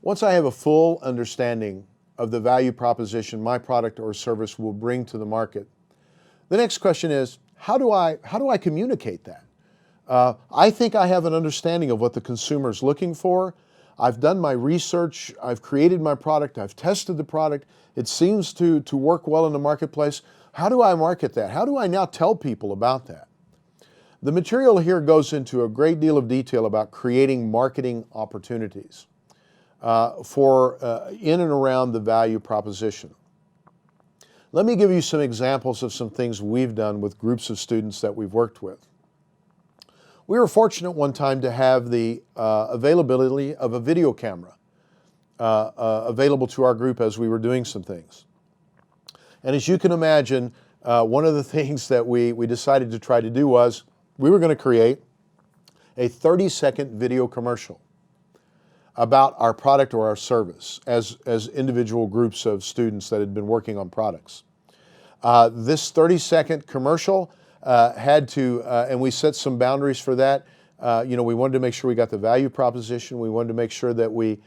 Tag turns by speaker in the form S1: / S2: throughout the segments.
S1: Once I have a full understanding of the value proposition my product or service will bring to the market, the next question is, how do I communicate that? I think I have an understanding of what the consumer is looking for. I've done my research, I've created my product, I've tested the product. It seems to work well in the marketplace. How do I market that? How do I now tell people about that? The material here goes into a great deal of detail about creating marketing opportunities in and around the value proposition. Let me give you some examples of some things we've done with groups of students that we've worked with. We were fortunate one time to have the availability of a video camera available to our group as we were doing some things. And as you can imagine, one of the things that we decided to try to do was we were going to create a 30-second video commercial about our product or our service as individual groups of students that had been working on products. This 30-second commercial had to, and we set some boundaries for that. We wanted to make sure we got the value proposition. We wanted to make sure that we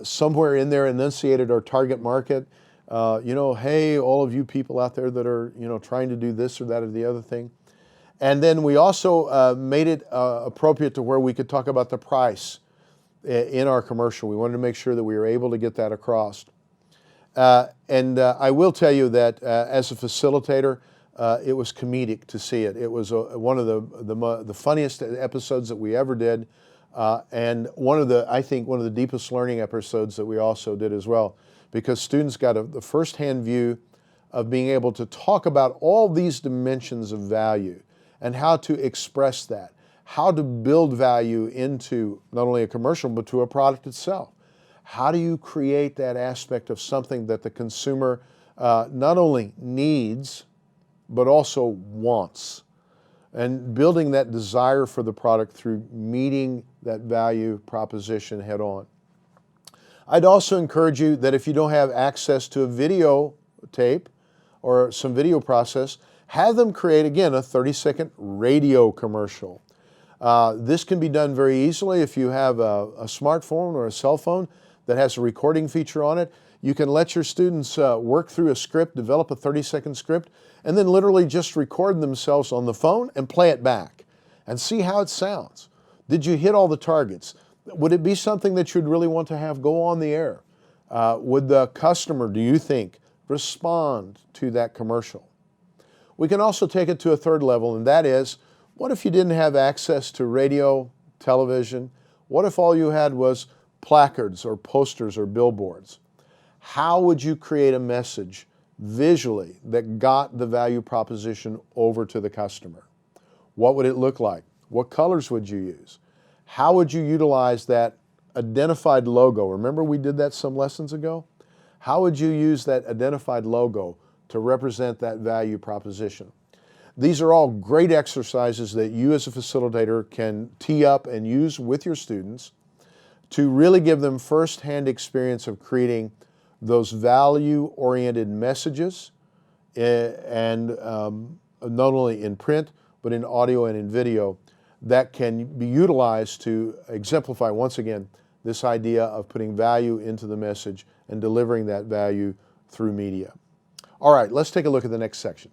S1: somewhere in there enunciated our target market. Hey, all of you people out there that are, trying to do this or that or the other thing. And then we also made it appropriate to where we could talk about the price in our commercial. We wanted to make sure that we were able to get that across. And I will tell you that as a facilitator, it was comedic to see it. It was one of the funniest episodes that we ever did, and I think one of the deepest learning episodes that we also did as well, because students got the first-hand view of being able to talk about all these dimensions of value and how to express that, how to build value into not only a commercial but to a product itself. How do you create that aspect of something that the consumer not only needs but also wants, and building that desire for the product through meeting that value proposition head on. I'd also encourage you that if you don't have access to a video tape or some video process, have them create, again, a 30-second radio commercial. This can be done very easily if you have a smartphone or a cell phone that has a recording feature on it. You can let your students work through a script, develop a 30-second script, and then literally just record themselves on the phone and play it back and see how it sounds. Did you hit all the targets? Would it be something that you'd really want to have go on the air? Would the customer, do you think, respond to that commercial? We can also take it to a third level, and that is, what if you didn't have access to radio, television? What if all you had was placards or posters or billboards? How would you create a message visually that got the value proposition over to the customer? What would it look like? What colors would you use? How would you utilize that identified logo? Remember we did that some lessons ago? How would you use that identified logo to represent that value proposition? These are all great exercises that you as a facilitator can tee up and use with your students to really give them first-hand experience of creating those value-oriented messages, and not only in print, but in audio and in video, that can be utilized to exemplify, once again, this idea of putting value into the message and delivering that value through media. All right, let's take a look at the next section.